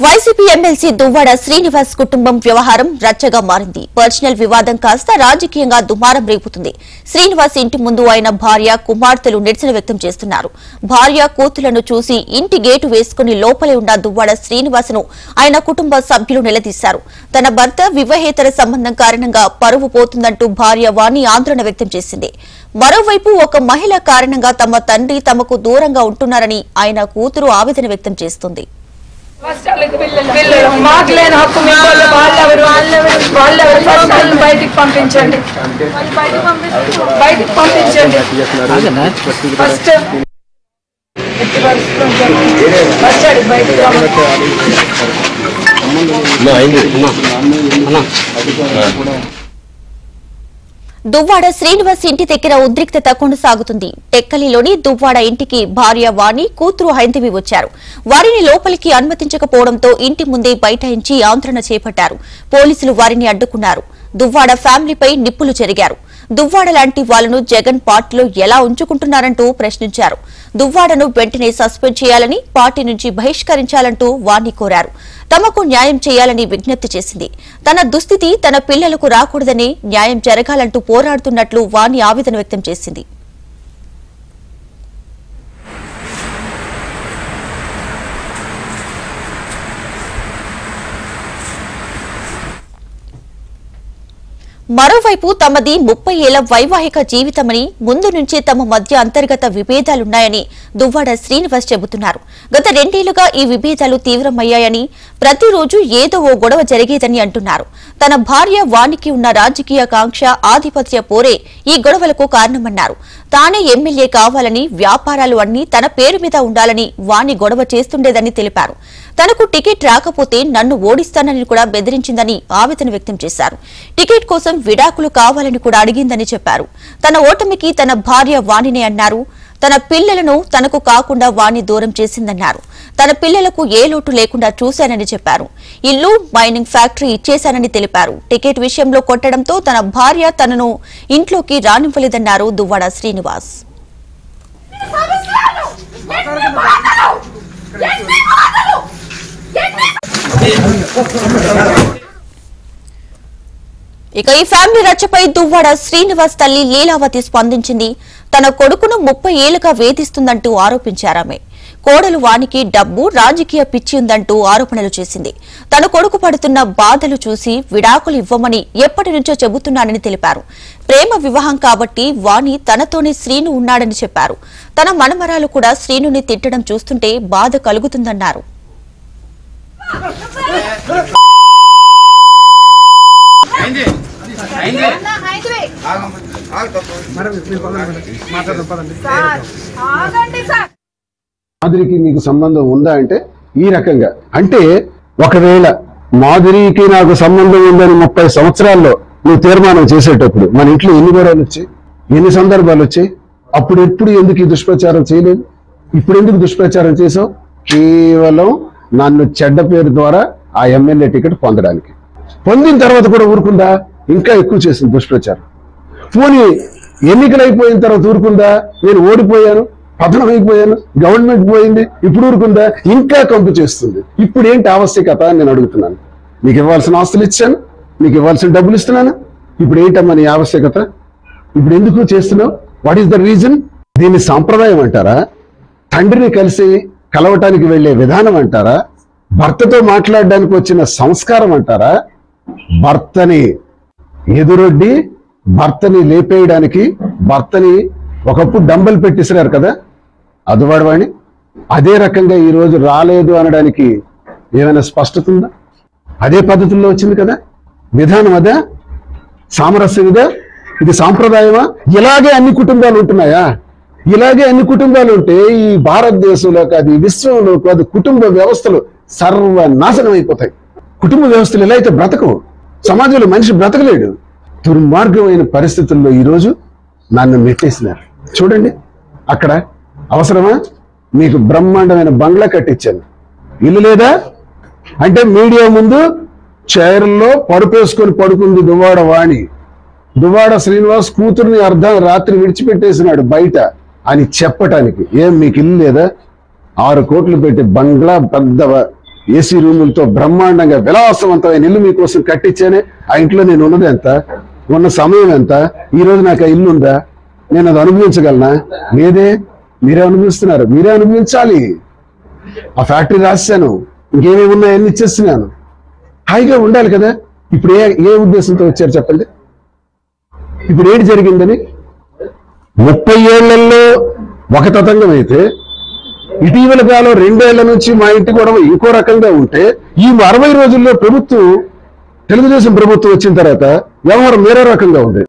YCP MLC Duvvada Srinivas కుటుంబం వ్యవహారం రచ్చగా మారింది. పర్సనల్ వివాదం కాస్త రాజకీయంగా దుమారం రేపుతుంది. శ్రీనివాస్ ఇంటి ముందు ఆయన భార్య, కుమార్తెలు నిరసన వ్యక్తం చేస్తున్నారు. భార్య, కూతుళ్లను చూసి ఇంటి గేటు వేసుకుని లోపలే ఉన్న దువ్వాడ శ్రీనివాస్ను ఆయన కుటుంబ సభ్యులు నిలదీశారు. తన భర్త వివాహేతర సంబంధం కారణంగా పరువు పోతుందంటూ భార్య వాణి ఆందోళన వ్యక్తం చేసింది. మరోవైపు ఒక మహిళ కారణంగా తమ తండ్రి తమకు దూరంగా ఉంటున్నారని ఆయన కూతురు ఆవేదన వ్యక్తం చేస్తుంది. మాకులేని హక్కు బయటికి పంపించండి ఫస్ట్ దువ్వాడ శ్రీనివాస్ ఇంటి దగ్గర ఉద్రిక్తత కొనసాగుతుంది. టెక్కలిలోని దువ్వాడ ఇంటికి భార్య వాణి, కూతురు హైందవి వచ్చారు. వారిని లోపలికి అనుమతించకపోవడంతో ఇంటి ముందే బైఠాయించి ఆందోళన చేపట్టారు. పోలీసులు వారిని అడ్డుకున్నారు. దువ్వాడ ఫ్యామిలీపై నిప్పులు చెరిగారు. దువ్వాడ లాంటి వాళ్లను జగన్ పార్టీలో ఎలా ఉంచుకుంటున్నారంటూ ప్రశ్నించారు. దువ్వాడను వెంటనే సస్పెండ్ చేయాలని, పార్టీ నుంచి బహిష్కరించాలంటూ వాణి కోరారు. తమకు న్యాయం చేయాలని విజ్ఞప్తి చేసింది. తన దుస్థితి తన పిల్లలకు రాకూడదని, న్యాయం జరగాలంటూ పోరాడుతున్నట్లు వాణి ఆవేదన వ్యక్తం చేసింది. మరోవైపు తమది 30 ఏళ్ల వైవాహిక జీవితమని, ముందు నుంచే తమ మధ్య అంతర్గత విభేదాలున్నాయని దువ్వాడ శ్రీనివాస్ చెబుతున్నారు. గత 2 ఏళ్లుగా ఈ విభేదాలు తీవ్రమయ్యాయని, ప్రతిరోజు ఏదో ఓ గొడవ జరిగేదని అంటున్నారు. తన భార్య వాణికి ఉన్న రాజకీయ కాంక్ష, ఆధిపత్య పోరే ఈ గొడవలకు కారణమన్నారు. తానే ఎమ్మెల్యే కావాలని, వ్యాపారాలు అన్నీ తన పేరు మీద ఉండాలని వాణి గొడవ చేస్తుండేదని తెలిపారు. తనకు టికెట్ రాకపోతే నన్ను ఓడిస్తానని కూడా బెదిరించిందని ఆవేదన వ్యక్తం చేశారు. టికెట్ కోసం విడాకులు కావాలని కూడా అడిగిందని చెప్పారు. తన ఓటమికి తన భార్య వాణినే అన్నారు. తన పిల్లలను తనకు కాకుండా వాణి దూరం చేసిందన్నారు. తన పిల్లలకు ఏ లోటు లేకుండా చూశానని చెప్పారు. ఇల్లు, మైనింగ్ ఫ్యాక్టరీ ఇచ్చేశానని తెలిపారు. టికెట్ విషయంలో కొట్టడంతో తన భార్య తనను ఇంట్లోకి రానివ్వలేదన్నారు దువ్వాడ శ్రీనివాస్. ఇక ఈ ఫ్యామిలీ రచ్చపై దువ్వాడ శ్రీనివాస్ తల్లి లీలావతి స్పందించింది. తన కొడుకును 30 ఏళ్లుగా వేధిస్తుందంటూ ఆరోపించారామె. కోడలు వానికి డబ్బు, రాజకీయ పిచ్చి ఉందంటూ ఆరోపణలు చేసింది. తన కొడుకు పడుతున్న బాధలు చూసి విడాకులు ఇవ్వమని ఎప్పటి నుంచో చెబుతున్నానని తెలిపారు. ప్రేమ వివాహం కాబట్టి వాణి తనతోనే శ్రీను ఉన్నాడని చెప్పారు. తన మనమరాలు కూడా శ్రీనుని తిట్టడం చూస్తుంటే బాధ కలుగుతుందన్నారు. మాధురికి నీకు సంబంధం ఉందా అంటే ఈ రకంగా అంటే, ఒకవేళ మాధురికి నాకు సంబంధం ఉందని 30 సంవత్సరాల్లో నువ్వు తీర్మానం చేసేటప్పుడు మన ఇంట్లో ఎన్ని గొడవలు వచ్చాయి, ఎన్ని సందర్భాలు వచ్చాయి? అప్పుడు ఎప్పుడు ఎందుకు ఈ దుష్ప్రచారం చేయలేదు? ఇప్పుడు ఎందుకు దుష్ప్రచారం చేసావు? కేవలం నన్ను చెడ్డ పేరు ద్వారా ఆ ఎమ్మెల్యే టికెట్ పొందడానికి. పొందిన తర్వాత కూడా ఊరుకుందా? ఇంకా ఎక్కువ చేసింది దుష్ప్రచారం. పోనీ ఎన్నికలు అయిపోయిన తర్వాత ఊరుకుందా? నేను ఓడిపోయాను, పతనం అయిపోయాను, గవర్నమెంట్ పోయింది, ఇప్పుడు ఊరుకుందా? ఇంకా కంపు చేస్తుంది. ఇప్పుడు ఏంటి ఆవశ్యకత అని నేను అడుగుతున్నాను. నీకు ఇవ్వాల్సిన ఆస్తులు ఇచ్చాను, నీకు ఇవ్వాల్సిన డబ్బులు ఇస్తున్నాను, ఇప్పుడు ఏంటమ్మా నీ ఆవశ్యకత? ఇప్పుడు ఎందుకు చేస్తున్నావు? What is the reason? దీన్ని సాంప్రదాయం అంటారా? తండ్రిని కలిసి కలవటానికి వెళ్లే విధానం అంటారా? భర్తతో మాట్లాడడానికి వచ్చిన సంస్కారం అంటారా? భర్తని ఎదురొడ్డి భర్తని లేపేయడానికి, భర్తని ఒకప్పుడు డంబెల్ పెట్టిసినారు కదా అదువాడవాణి, అదే రకంగా ఈ రోజు రాలేదు అనడానికి ఏమైనా స్పష్టత ఉందా? అదే పద్ధతుల్లో వచ్చింది కదా విధానం. అదే సామరస్యం ఇదా? ఇది సాంప్రదాయమా? ఇలాగే అన్ని కుటుంబాలు ఉంటున్నాయా? ఇలాగే అన్ని కుటుంబాలు ఉంటే ఈ భారతదేశంలో కాదు, ఈ విశ్వంలో కాదు, కుటుంబ వ్యవస్థలు సర్వనాశనం అయిపోతాయి. కుటుంబ వ్యవస్థలు ఎలా అయితే బ్రతకవు, సమాజంలో మనిషి బ్రతకలేడు. దుర్మార్గమైన పరిస్థితుల్లో ఈరోజు నన్ను నెట్టేసినారు. చూడండి, అక్కడ అవసరమా? మీకు బ్రహ్మాండమైన బంగ్లా కట్టించాను, ఇల్లు లేదా అంటే మీడియా ముందు చైర్లో పరుపేసుకొని పడుకుంది దువ్వాడ వాణి. దువ్వాడ శ్రీనివాస్ కూతుర్ని రాత్రి విడిచిపెట్టేసినాడు బయట అని చెప్పటానికి. ఏం మీకు ఇల్లు లేదా? 6 కోట్లు పెట్టి బంగ్లా, పెద్ద ఏసీ రూములతో బ్రహ్మాండంగా విలాసవంతమైన ఇల్లు మీకోసం కట్టించానే. ఆ ఇంట్లో నేను ఉన్నది ఎంత, ఉన్న సమయం ఎంత, ఈ రోజు నాకు ఆ ఇల్లు ఉందా, నేను అది అనుభవించగలనా? లేదే. మీరే అనుభవిస్తున్నారు, మీరే అనుభవించాలి. ఆ ఫ్యాక్టరీ రాశాను, ఇంకేమేమి ఉన్నాయన్నీ ఇచ్చేస్తున్నాను, హాయిగా ఉండాలి కదా. ఇప్పుడు ఏ ఉద్దేశంతో వచ్చారు చెప్పండి? ఇప్పుడు ఏంటి జరిగిందని? 30 ఏళ్లలో ఒక తతంగం అయితే ఇటీవల కాలం 2 ఏళ్ల నుంచి మా ఇంటి గొడవ ఇంకో రకంగా ఉంటే, ఈ 60 రోజుల్లో ప్రభుత్వం, తెలుగుదేశం ప్రభుత్వం వచ్చిన తర్వాత వ్యవహారం వేరే రకంగా ఉంది.